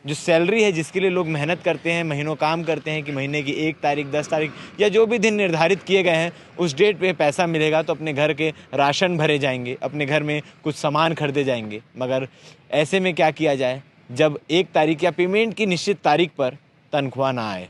जो सैलरी है जिसके लिए लोग मेहनत करते हैं, महीनों काम करते हैं कि महीने की 1 तारीख, 10 तारीख या जो भी दिन निर्धारित किए गए हैं उस डेट पे पैसा मिलेगा तो अपने घर के राशन भरे जाएंगे, अपने घर में कुछ सामान खरीदे जाएंगे। मगर ऐसे में क्या किया जाए जब 1 तारीख या पेमेंट की निश्चित तारीख पर तनख्वाह ना आए।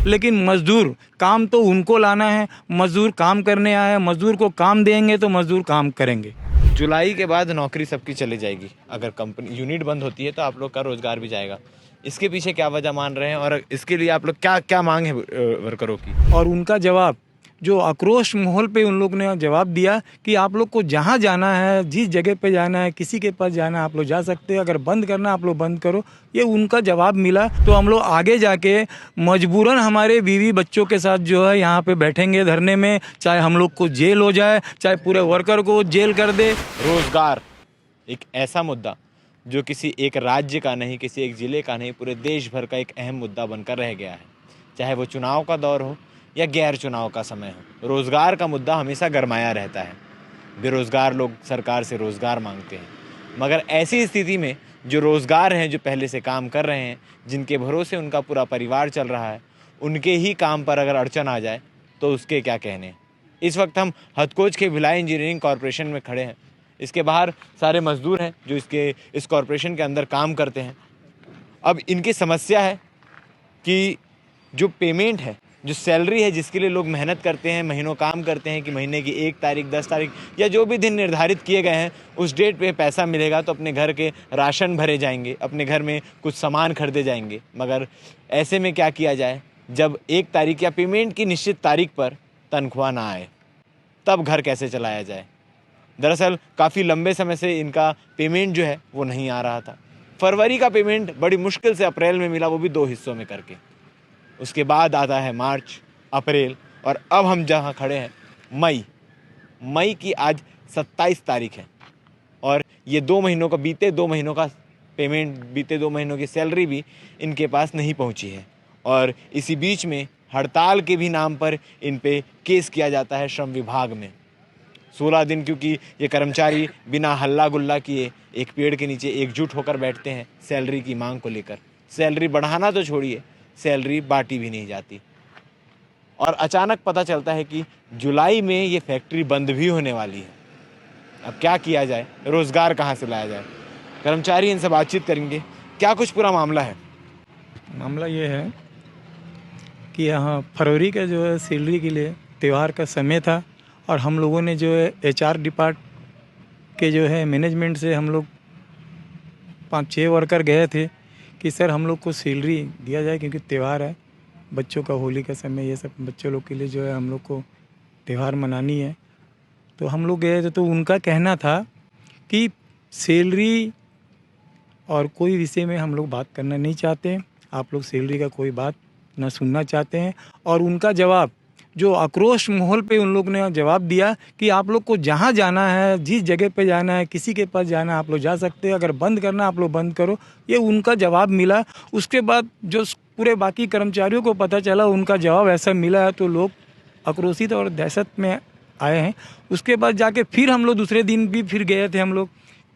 लेकिन मजदूर काम तो उनको लाना है, मजदूर काम करने आया है, मजदूर को काम देंगे तो मजदूर काम करेंगे। जुलाई के बाद नौकरी सबकी चली जाएगी। अगर कंपनी यूनिट बंद होती है तो आप लोग का रोजगार भी जाएगा। इसके पीछे क्या वजह मान रहे हैं और इसके लिए आप लोग क्या क्या मांग है वर्करों की? और उनका जवाब, जो आक्रोश माहौल पे उन लोग ने जवाब दिया कि आप लोग को जहाँ जाना है, जिस जगह पे जाना है, किसी के पास जाना है आप लोग जा सकते हैं, अगर बंद करना आप लोग बंद करो। ये उनका जवाब मिला तो हम लोग आगे जाके मजबूरन हमारे बीवी बच्चों के साथ जो है यहाँ पे बैठेंगे धरने में, चाहे हम लोग को जेल हो जाए, चाहे पूरे वर्कर को जेल कर दे। रोजगार एक ऐसा मुद्दा जो किसी एक राज्य का नहीं, किसी एक ज़िले का नहीं, पूरे देश भर का एक अहम मुद्दा बनकर रह गया है। चाहे वो चुनाव का दौर हो या गैर चुनाव का समय हो, रोज़गार का मुद्दा हमेशा गरमाया रहता है। बेरोज़गार लोग सरकार से रोज़गार मांगते हैं, मगर ऐसी स्थिति में जो रोज़गार हैं, जो पहले से काम कर रहे हैं, जिनके भरोसे उनका पूरा परिवार चल रहा है, उनके ही काम पर अगर अड़चन आ जाए तो उसके क्या कहने। इस वक्त हम हथकोच के भिलाई इंजीनियरिंग कॉरपोरेशन में खड़े हैं। इसके बाहर सारे मजदूर हैं जो इस कॉरपोरेशन के अंदर काम करते हैं। अब इनकी समस्या है कि जो पेमेंट है, जो सैलरी है जिसके लिए लोग मेहनत करते हैं, महीनों काम करते हैं कि महीने की 1 तारीख, 10 तारीख या जो भी दिन निर्धारित किए गए हैं उस डेट पे पैसा मिलेगा तो अपने घर के राशन भरे जाएंगे, अपने घर में कुछ सामान खरीदे जाएंगे। मगर ऐसे में क्या किया जाए जब 1 तारीख या पेमेंट की निश्चित तारीख पर तनख्वाह ना आए, तब घर कैसे चलाया जाए। दरअसल काफ़ी लंबे समय से इनका पेमेंट जो है वो नहीं आ रहा था। फरवरी का पेमेंट बड़ी मुश्किल से अप्रैल में मिला, वो भी 2 हिस्सों में करके। उसके बाद आता है मार्च, अप्रैल और अब हम जहाँ खड़े हैं मई की आज 27 तारीख है और ये 2 महीनों का बीते 2 महीनों का पेमेंट, बीते 2 महीनों की सैलरी भी इनके पास नहीं पहुंची है। और इसी बीच में हड़ताल के भी नाम पर इन पे केस किया जाता है श्रम विभाग में। 16 दिन क्योंकि ये कर्मचारी बिना हल्ला गुल्ला किए एक पेड़ के नीचे एकजुट होकर बैठते हैं सैलरी की मांग को लेकर। सैलरी बढ़ाना तो छोड़िए, सैलरी बांटी भी नहीं जाती। और अचानक पता चलता है कि जुलाई में ये फैक्ट्री बंद भी होने वाली है। अब क्या किया जाए, रोज़गार कहाँ से लाया जाए? कर्मचारी इनसे बातचीत करेंगे। क्या कुछ पूरा मामला है? मामला ये है कि यहाँ फरवरी का जो है सैलरी के लिए त्यौहार का समय था और हम लोगों ने जो है HR डिपार्ट के जो है मैनेजमेंट से हम लोग 5-6 वर्कर गए थे कि सर हम लोग को सैलरी दिया जाए क्योंकि त्यौहार है, बच्चों का होली का समय, ये सब बच्चों लोग के लिए जो है हम लोग को त्यौहार मनानी है। तो हम लोग गए थे तो उनका कहना था कि सैलरी और कोई विषय में हम लोग बात करना नहीं चाहते, आप लोग सैलरी का कोई बात ना सुनना चाहते हैं। और उनका जवाब, जो आक्रोश माहौल पे उन लोग ने जवाब दिया कि आप लोग को जहाँ जाना है, जिस जगह पे जाना है, किसी के पास जाना है आप लोग जा सकते हैं, अगर बंद करना आप लोग बंद करो। ये उनका जवाब मिला। उसके बाद जो पूरे बाकी कर्मचारियों को पता चला उनका जवाब ऐसा मिला है तो लोग आक्रोशित और दहशत में आए हैं। उसके बाद जाके फिर हम लोग दूसरे दिन भी फिर गए थे, हम लोग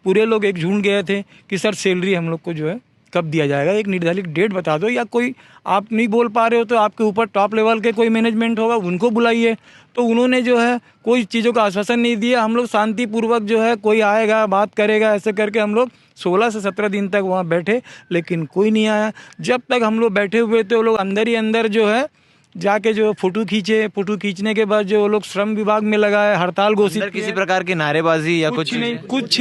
पूरे लोग एक झुंड गए थे कि सर सैलरी हम लोग को जो है कब दिया जाएगा, एक निर्धारित डेट बता दो, या कोई आप नहीं बोल पा रहे हो तो आपके ऊपर टॉप लेवल के कोई मैनेजमेंट होगा उनको बुलाइए। तो उन्होंने जो है कोई चीज़ों का आश्वासन नहीं दिया। हम लोग शांतिपूर्वक जो है कोई आएगा बात करेगा ऐसे करके हम लोग 16 से 17 दिन तक वहाँ बैठे, लेकिन कोई नहीं आया। जब तक हम लोग बैठे हुए थे वो लोग अंदर ही अंदर जो है जाके जो फ़ोटो खींचे, फ़ोटो खींचने के बाद जो वो लोग श्रम विभाग में लगाए, हड़ताल घोषित किए। किसी प्रकार की नारेबाजी या कुछ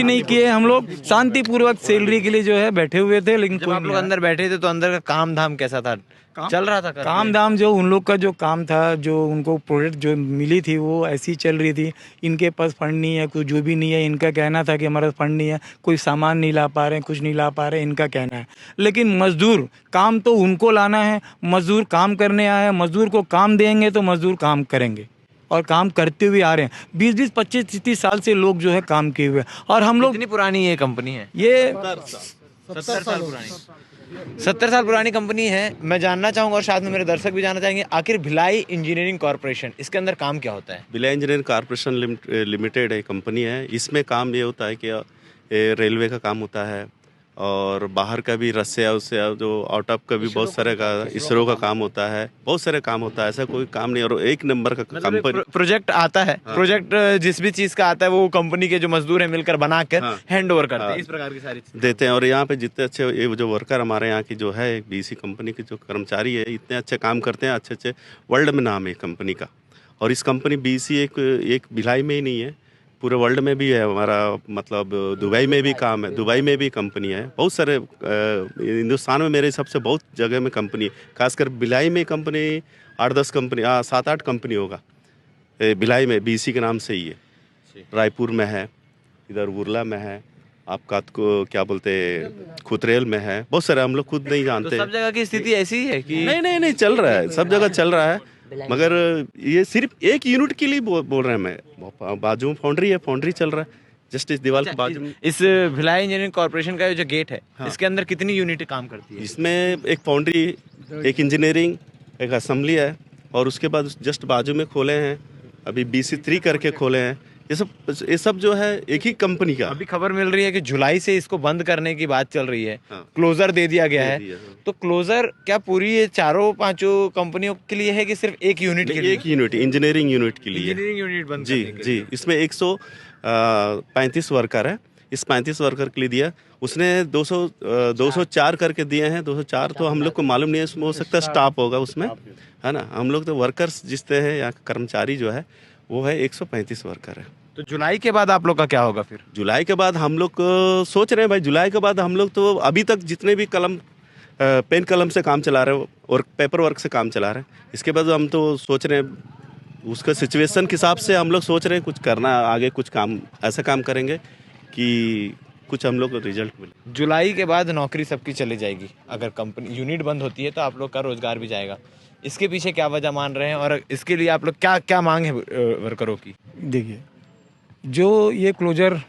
नहीं किए। हम लोग शांतिपूर्वक सैलरी के लिए जो है बैठे हुए थे। लेकिन जब आप लोग अंदर बैठे थे तो अंदर का काम धाम कैसा था? चल रहा था काम धाम? जो उन लोग का जो काम था, जो उनको प्रोजेक्ट जो मिली थी वो ऐसी चल रही थी। इनके पास फंड नहीं है, कुछ जो भी नहीं है। इनका कहना था कि हमारा फंड नहीं है, कोई सामान नहीं ला पा रहे हैं, कुछ नहीं ला पा रहे हैं, इनका कहना है। लेकिन मजदूर काम तो उनको लाना है, मजदूर काम करने आया है, मजदूर को काम देंगे तो मजदूर काम करेंगे और काम करते हुए आ रहे हैं। 20-20, 25-30 साल से लोग जो है काम किए हुए। और हम लोग, कितनी पुरानी ये कंपनी है? ये 70 साल पुरानी 70 साल पुरानी कंपनी है। मैं जानना चाहूँगा और साथ में मेरे दर्शक भी जानना चाहेंगे, आखिर भिलाई इंजीनियरिंग कॉरपोरेशन, इसके अंदर काम क्या होता है? भिलाई इंजीनियरिंग कॉरपोरेशन लिमिटेड एक कंपनी है। इसमें काम ये होता है कि रेलवे का काम होता है और बाहर का भी रसिया उससे जो आउट ऑफ का भी बहुत सारे का इसरो का काम होता है, बहुत सारे काम होता है, ऐसा कोई काम नहीं। और एक नंबर का कंपनी प्रोजेक्ट आता है, प्रोजेक्ट जिस भी चीज का आता है वो कंपनी के जो मजदूर हैं मिलकर बना कर हैंड ओवर करते हैं, इस प्रकार की सारी चीजें देते हैं। और यहाँ पे जितने अच्छे ये जो वर्कर हमारे यहाँ की जो है बीसी कंपनी के जो कर्मचारी है, इतने अच्छे काम करते हैं, अच्छे अच्छे वर्ल्ड में नाम है कंपनी का। और इस कंपनी बीसी एक भिलाई में ही नहीं है, पूरे वर्ल्ड में भी है हमारा, मतलब दुबई में भी काम है, दुबई में भी कंपनी है, बहुत सारे हिंदुस्तान में मेरे हिसाब से बहुत जगह में कंपनी है। खासकर भिलाई में कंपनी 8-10 कंपनी 7-8 कंपनी होगा भिलाई में, बीसी के नाम से ही है। रायपुर में है, इधर उरला में है, आपका क्या बोलते खुतरेल में है, बहुत सारे हम लोग खुद नहीं जानते। तो सब जगह की स्थिति ऐसी है कि नहीं चल रहा है, सब जगह चल रहा है, मगर ये सिर्फ एक यूनिट के लिए बोल रहे हैं। मैं बाजू में फाउंड्री है, फाउंड्री चल रहा है जस्ट इस दीवार के बाजू में। इस भिलाई इंजीनियरिंग कॉर्पोरेशन का जो गेट है, इसके अंदर कितनी यूनिट काम करती है? इसमें एक फाउंड्री, एक इंजीनियरिंग, एक असेंबली है, और उसके बाद जस्ट बाजू में खोले हैं अभी BC3 करके खोले हैं। ये सब जो है एक ही कंपनी का। अभी खबर मिल रही है कि जुलाई से इसको बंद करने की बात चल रही है, क्लोजर दे दिया गया है। तो क्लोजर क्या पूरी ये 4-5 कंपनियों के लिए है कि सिर्फ एक यूनिट के लिए? एक यूनिट, इंजीनियरिंग यूनिट के लिए। इंजीनियरिंग यूनिट बंद जी जी, इसमें 135 वर्कर है, इस 35 वर्कर के लिए दिया उसने। 204 करके दिए हैं। 204 तो हम लोग को मालूम नहीं है, उसमें हो सकता है स्टाफ होगा उसमें, है ना। हम लोग तो वर्कर्स जिसते हैं या कर्मचारी जो है वो है 135 वर्कर है। तो जुलाई के बाद आप लोग का क्या होगा फिर? जुलाई के बाद हम लोग सोच रहे हैं भाई, जुलाई के बाद हम लोग तो अभी तक जितने भी पेन कलम से काम चला रहे हैं और पेपर वर्क से काम चला रहे हैं, इसके बाद हम तो सोच रहे हैं उसका सिचुएशन के हिसाब से हम लोग सोच रहे हैं कुछ करना, आगे कुछ काम ऐसा काम करेंगे कि कुछ हम लोग को रिजल्ट मिले। जुलाई के बाद नौकरी सबकी चली जाएगी, अगर कंपनी यूनिट बंद होती है तो आप लोग का रोजगार भी जाएगा। इसके पीछे क्या वजह मान रहे हैं और इसके लिए आप लोग क्या क्या मांग है वर्करों की? देखिए, जो ये क्लोजर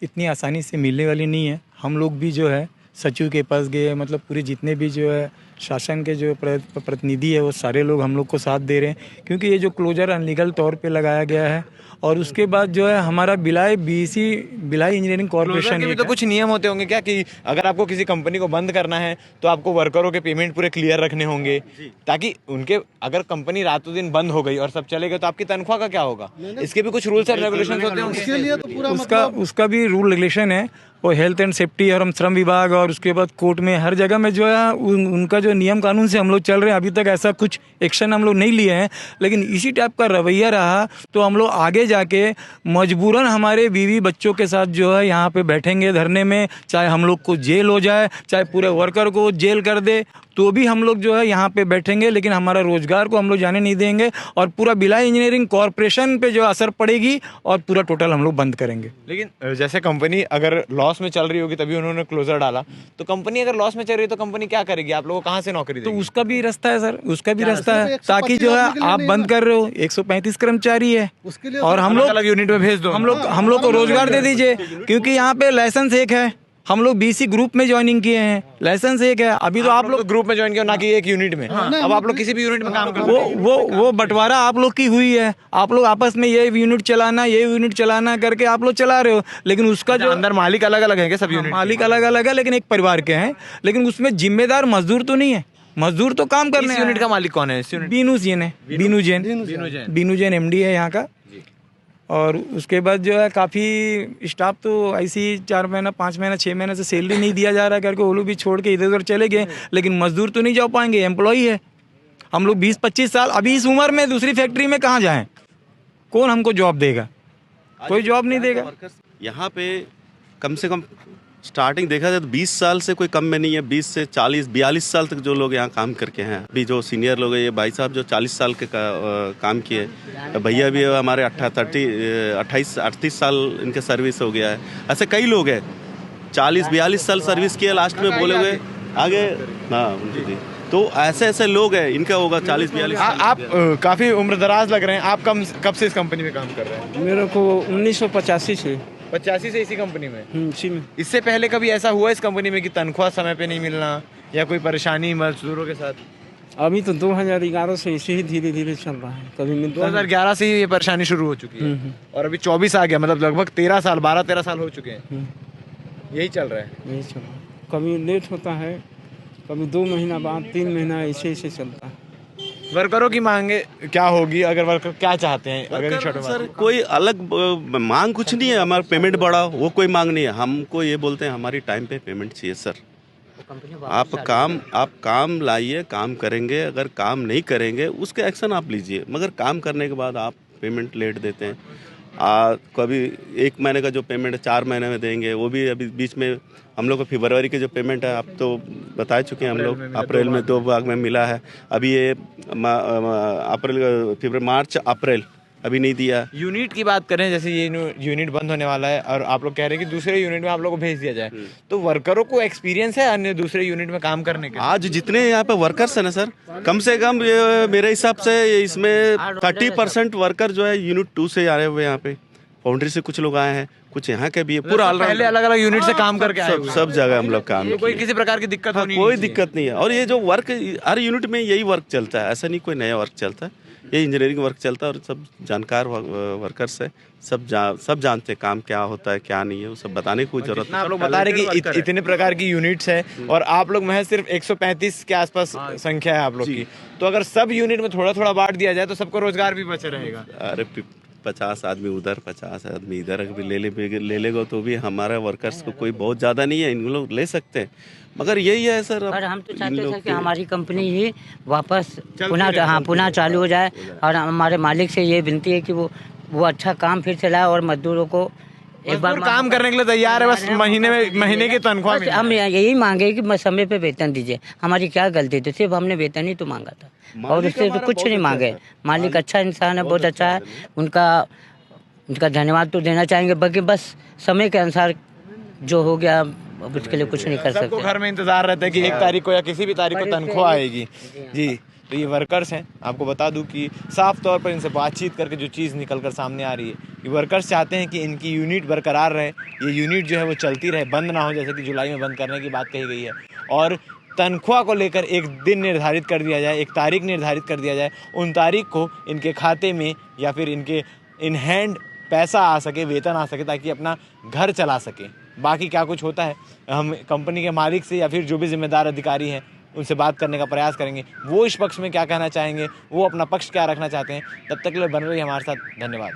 इतनी आसानी से मिलने वाली नहीं है। हम लोग भी जो है सचिव के पास गए, मतलब पूरे जितने भी जो है शासन के जो प्रतिनिधि है वो सारे लोग हम लोग को साथ दे रहे हैं, क्योंकि ये जो क्लोजर अनलीगल तौर पे लगाया गया है। और उसके बाद जो है हमारा भिलाई इंजीनियरिंग कॉर्पोरेशन के भी तो कुछ नियम होते होंगे क्या, कि अगर आपको किसी कंपनी को बंद करना है तो आपको वर्करों के पेमेंट पूरे क्लियर रखने होंगे, ताकि उनके अगर कंपनी रातों दिन बंद हो गई और सब चले गए तो आपकी तनख्वाह का क्या होगा? इसके भी कुछ रूल्स एंड रेगुलेशन होते होंगे। उसका भी रूल रेगुलेशन है। वो हेल्थ एंड सेफ्टी और हम श्रम विभाग और उसके बाद कोर्ट में हर जगह में जो है उनका जो नियम कानून से हम लोग चल रहे हैं। अभी तक ऐसा कुछ एक्शन हम लोग नहीं लिए हैं, लेकिन इसी टाइप का रवैया रहा तो हम लोग आगे जाके मजबूरन हमारे बीवी बच्चों के साथ जो है यहाँ पे बैठेंगे धरने में, चाहे हम लोग को जेल हो जाए, चाहे पूरे वर्कर को जेल कर दे, तो भी हम लोग जो है यहाँ पे बैठेंगे, लेकिन हमारा रोजगार को हम लोग जाने नहीं देंगे। और पूरा भिलाई इंजीनियरिंग कॉर्पोरेशन पे जो असर पड़ेगी और पूरा टोटल हम लोग बंद करेंगे। लेकिन जैसे कंपनी अगर लॉस में चल रही होगी तभी उन्होंने क्लोजर डाला, तो कंपनी अगर लॉस में चल रही है तो कंपनी क्या करेगी? आप लोगों को कहाँ से नौकरी देगी? तो उसका भी रास्ता है सर, उसका भी रास्ता है, ताकि जो है आप बंद कर रहे हो 135 कर्मचारी है और हम लोग अलग यूनिट में भेज दो, हम लोग को रोजगार दे दीजिए, क्योंकि यहाँ पे लाइसेंस एक है। हम लोग BC ग्रुप में ज्वाइनिंग किए हैं, लाइसेंस एक है। अभी तो आप लोग ग्रुप में ज्वाइन किया, ना कि एक यूनिट में। अब आप लोग किसी भी यूनिट में काम कर रहे हो, वो बंटवारा आप लोग की हुई है। आप लोग आपस में ये यूनिट चलाना करके आप लोग चला रहे हो, लेकिन उसका जो अंदर मालिक अलग अलग है, सब यूनिट मालिक अलग अलग है, लेकिन एक परिवार के हैं। लेकिन उसमें जिम्मेदार मजदूर तो नहीं है, मजदूर तो काम करने हैं। यूनिट का मालिक कौन है? बीनू जैन MD है यहाँ का। और उसके बाद जो है काफ़ी स्टाफ तो ऐसी 4 महीना 5 महीना 6 महीने से सैलरी नहीं दिया जा रहा करके वो लोग भी छोड़ के इधर उधर चले गए, लेकिन मजदूर तो नहीं जा पाएंगे, एम्प्लॉई है। हम लोग 20-25 साल अभी इस उम्र में दूसरी फैक्ट्री में कहाँ जाएं? कौन हमको जॉब देगा? कोई जॉब नहीं देगा। यहाँ पे कम से कम स्टार्टिंग देखा जाए तो 20 साल से कोई कम में नहीं है। 20 से 40-42 साल तक जो लोग यहाँ काम करके हैं, अभी जो सीनियर लोग हैं, ये भाई साहब जो 40 साल के काम किए, भैया भी हमारे 28-38 साल इनके सर्विस हो गया है। ऐसे कई लोग हैं 40-42 साल सर्विस किए, लास्ट में बोले हुए आगे। हाँ जी, तो ऐसे लोग हैं, इनका होगा 40-42। आप काफ़ी उम्र दराज लग रहे हैं। आप कब से इस कंपनी में काम कर रहे हैं? मेरे को 1985 से 85 से इसी कंपनी में। इसी में। इससे पहले कभी ऐसा हुआ इस कंपनी में कि तनख्वाह समय पे नहीं मिलना या कोई परेशानी मजदूरों के साथ? अभी तो 2011 से इसे ही धीरे धीरे चल रहा है, कभी मिलता 2011 से ही ये परेशानी शुरू हो चुकी है और अभी 24 आ गया, मतलब लगभग 13 साल 12-13 साल हो चुके हैं। यही चल रहा है। यही चल रहा है। कभी लेट होता है, कभी 2 महीना बाद, 3 महीना ऐसे ऐसे चलता है। वर्करों की मांगे क्या होगी, अगर वर्कर क्या चाहते हैं, अगर इन शॉर्ट में सर कोई अलग मांग कुछ नहीं है, हमारा पेमेंट बढ़ा वो कोई मांग नहीं है। हमको ये बोलते हैं हमारी टाइम पे पेमेंट चाहिए सर। आप काम लाइए, काम करेंगे, अगर काम नहीं करेंगे उसके एक्शन आप लीजिए, मगर काम करने के बाद आप पेमेंट लेट देते हैं। कभी 1 महीने का जो पेमेंट है 4 महीने में देंगे, वो भी अभी बीच में हम लोग को फरवरी के जो पेमेंट है आप तो बता चुके हैं, हम लोग अप्रैल में 2 भाग में मिला है। अभी ये अप्रैल, फरवरी, मार्च, अप्रैल अभी नहीं दिया। यूनिट की बात करें, जैसे ये यूनिट बंद होने वाला है और आप लोग कह रहे हैं कि दूसरे यूनिट में आप लोग को भेज दिया जाए, तो वर्करों को एक्सपीरियंस है अन्य दूसरे यूनिट में काम करने का? आज जितने यहाँ पे वर्कर्स हैं ना सर, कम से कम मेरे हिसाब से इसमें 30% वर्कर जो है यूनिट 2 से आए हुए हैं। यहाँ पे फाउंड्री से कुछ लोग आए हैं, कुछ यहाँ के भी है, पूरा पहले अलग अलग यूनिट से काम करके आए हुए हैं। सब जगह हम लोग काम तो कोई किए। किसी प्रकार की दिक्कत होनी कोई नहीं दिक्कत नहीं है। और ये जो वर्क हर यूनिट में यही वर्क चलता है, ऐसा नहीं कोई नया वर्क चलता है, ये इंजीनियरिंग वर्क चलता है। और सब जानकार वर्कर्स है, सब जानते हैं काम क्या होता है क्या नहीं है, वो सब बताने की कोई जरूरत नहीं। आप लोग बता रहे हैं कि इतने प्रकार की यूनिट्स हैं और आप लोग महज सिर्फ 135 के आसपास संख्या है आप लोग की, तो अगर सब यूनिट में थोड़ा थोड़ा बांट दिया जाए तो सबको रोजगार भी बचे रहेगा। अरे 50 आदमी उधर, 50 आदमी इधर भी ले लेगा तो भी हमारा वर्कर्स को कोई बहुत ज़्यादा नहीं है, इन लोग ले सकते हैं। मगर यही है सर, पर हम तो चाहते थे कि हमारी कंपनी ही वापस पुनः चालू हो जाए। और हमारे मालिक से ये विनती है कि वो अच्छा काम फिर से लाए और मजदूरों को एक बार काम करने के लिए तैयार है, बस महीने की तनख्वाह बस हम यही मांगे कि समय पे वेतन दीजिए। हमारी क्या गलती थी, सिर्फ हमने वेतन ही तो मांगा था और उससे तो कुछ नहीं मांगे। मालिक अच्छा इंसान है, बहुत अच्छा है, उनका धन्यवाद तो देना चाहेंगे। बाकी बस समय के अनुसार जो हो गया अब उसके लिए कुछ नहीं कर सकते। घर में इंतजार रहता है कि 1 तारीख को या किसी भी तारीख को तनख्वाह आएगी जी। तो ये वर्कर्स हैं, आपको बता दूं कि साफ तौर पर इनसे बातचीत करके जो चीज़ निकल कर सामने आ रही है, ये वर्कर्स चाहते हैं कि इनकी यूनिट बरकरार रहे, ये यूनिट जो है वो चलती रहे, बंद ना हो, जैसे कि जुलाई में बंद करने की बात कही गई है। और तनख्वाह को लेकर एक दिन निर्धारित कर दिया जाए, एक तारीख निर्धारित कर दिया जाए, उन तारीख को इनके खाते में या फिर इनके इन हैंड पैसा आ सके, वेतन आ सके, ताकि अपना घर चला सके। बाकी क्या कुछ होता है, हम कंपनी के मालिक से या फिर जो भी जिम्मेदार अधिकारी हैं उनसे बात करने का प्रयास करेंगे, वो इस पक्ष में क्या कहना चाहेंगे, वो अपना पक्ष क्या रखना चाहते हैं। तब तक के लिए बने रहिए हमारे साथ। धन्यवाद।